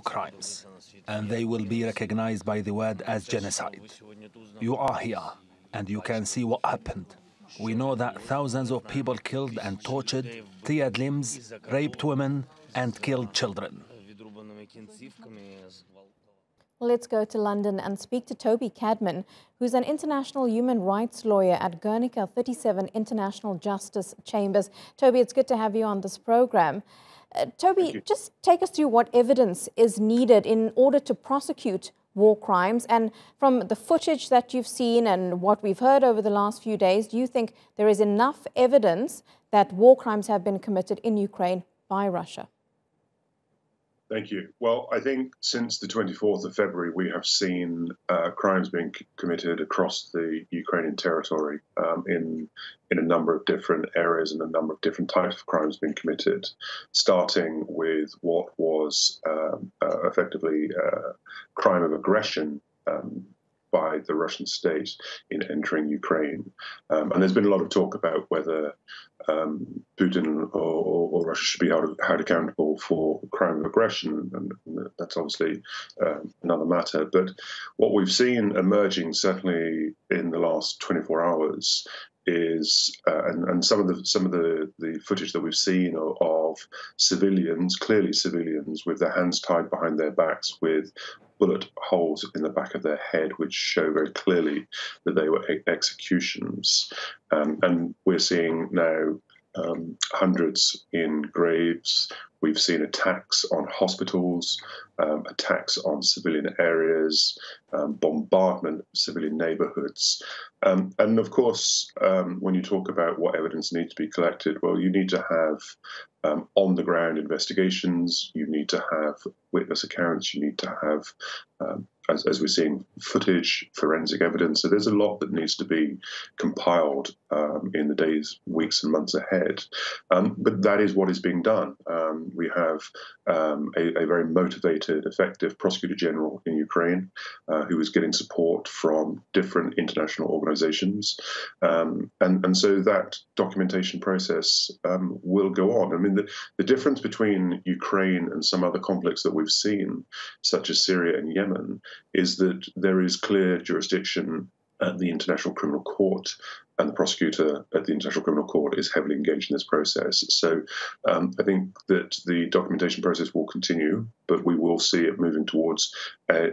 terrible crimes, and they will be recognized by the world as genocide. You are here, and you can see what happened. We know that thousands of people killed and tortured, teared limbs, raped women, and killed children. Let's go to London and speak to Toby Cadman, who's an international human rights lawyer at Guernica 37 International Justice Chambers. Toby, it's good to have you on this program. Toby, just take us through what evidence is needed in order to prosecute war crimes. And from the footage that you've seen and what we've heard over the last few days, do you think there is enough evidence that war crimes have been committed in Ukraine by Russia? Thank you. Well, I think since the 24th of February, we have seen crimes being committed across the Ukrainian territory in a number of different areas and a number of different types of crimes being committed, starting with what was effectively a crime of aggression by the Russian state in entering Ukraine. And there's been a lot of talk about whether Putin or Russia should be held accountable for crime of aggression, and that's obviously another matter. But what we've seen emerging, certainly in the last 24 hours, is and some of the footage that we've seen of civilians, clearly civilians, with their hands tied behind their backs with bullet holes in the back of their head, which show very clearly that they were executions. And we're seeing now hundreds in graves. We've seen attacks on hospitals, attacks on civilian areas, bombardment of civilian neighborhoods. And of course, when you talk about what evidence needs to be collected, well, you need to have on-the-ground investigations, you need to have witness accounts, you need to have, as we're seeing, footage, forensic evidence. So there's a lot that needs to be compiled in the days, weeks and months ahead. But that is what is being done. We have a very motivated, effective prosecutor general in Ukraine who is getting support from different international organizations. And so that documentation process will go on. I mean, the difference between Ukraine and some other conflicts that we've seen, such as Syria and Yemen, is that there is clear jurisdiction at the International Criminal Court, and the prosecutor at the International Criminal Court is heavily engaged in this process. So I think that the documentation process will continue, but we will see it moving towards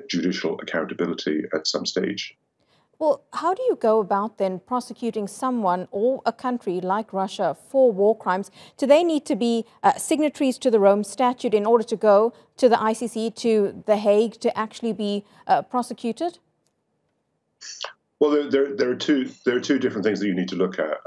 judicial accountability at some stage. Well, how do you go about then prosecuting someone or a country like Russia for war crimes? Do they need to be signatories to the Rome Statute in order to go to the ICC, to The Hague, to actually be prosecuted? Well, there are two different things that you need to look at.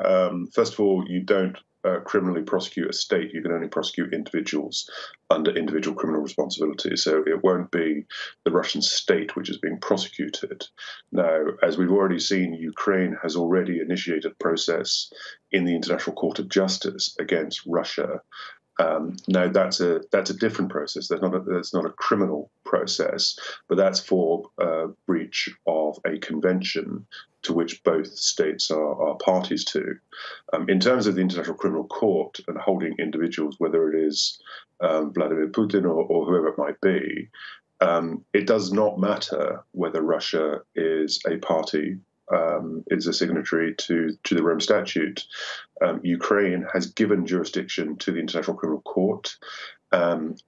First of all, you don't criminally prosecute a state. You can only prosecute individuals under individual criminal responsibility. So it won't be the Russian state which is being prosecuted. Now, as we've already seen, Ukraine has already initiated a process in the International Court of Justice against Russia. Now that's a different process. That's not a criminal process, but that's for breach of a convention to which both states are parties to. In terms of the International Criminal Court and holding individuals, whether it is Vladimir Putin or whoever it might be, it does not matter whether Russia is a party, is a signatory to the Rome Statute. Ukraine has given jurisdiction to the International Criminal Court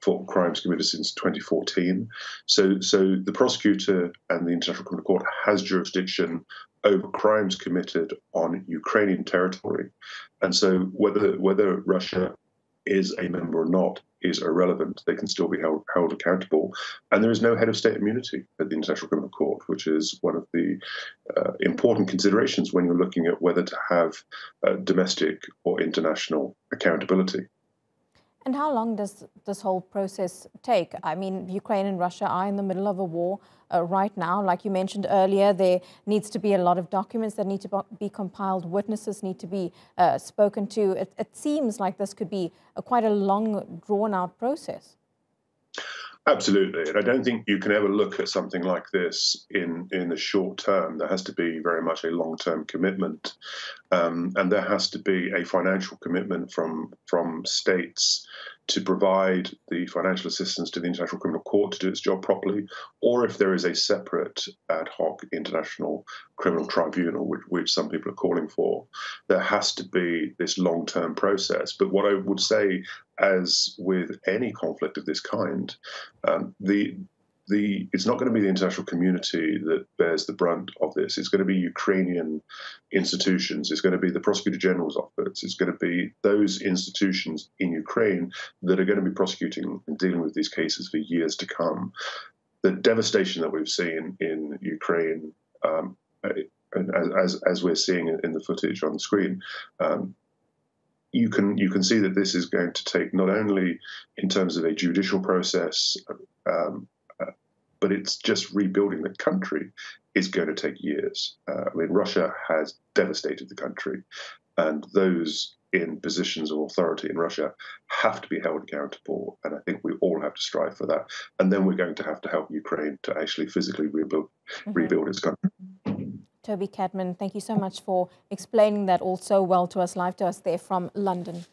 for crimes committed since 2014. So the prosecutor and the International Criminal Court has jurisdiction over crimes committed on Ukrainian territory. And so whether Russia is a member or not is irrelevant. They can still be held accountable. And there is no head of state immunity at the International Criminal Court, which is one of the important considerations when you're looking at whether to have domestic or international accountability. And how long does this whole process take? I mean, Ukraine and Russia are in the middle of a war right now. Like you mentioned earlier, there needs to be a lot of documents that need to be compiled. Witnesses need to be spoken to. It seems like this could be quite a long, drawn-out process. Absolutely. And I don't think you can ever look at something like this in the short term. There has to be very much a long-term commitment. And there has to be a financial commitment from states to provide the financial assistance to the International Criminal Court to do its job properly, or if there is a separate ad hoc International Criminal Tribunal, which some people are calling for, there has to be this long-term process. But what I would say, as with any conflict of this kind, it's not going to be the international community that bears the brunt of this. It's going to be Ukrainian institutions. It's going to be the Prosecutor General's office. It's going to be those institutions in Ukraine that are going to be prosecuting and dealing with these cases for years to come. The devastation that we've seen in Ukraine, as we're seeing in the footage on the screen, you can see that this is going to take, not only in terms of a judicial process, but it's just rebuilding the country is going to take years. I mean, Russia has devastated the country, and those in positions of authority in Russia have to be held accountable. And I think we all have to strive for that. And then we're going to have to help Ukraine to actually physically rebuild its country. Toby Cadman, thank you so much for explaining that all so well to us, live to us there from London.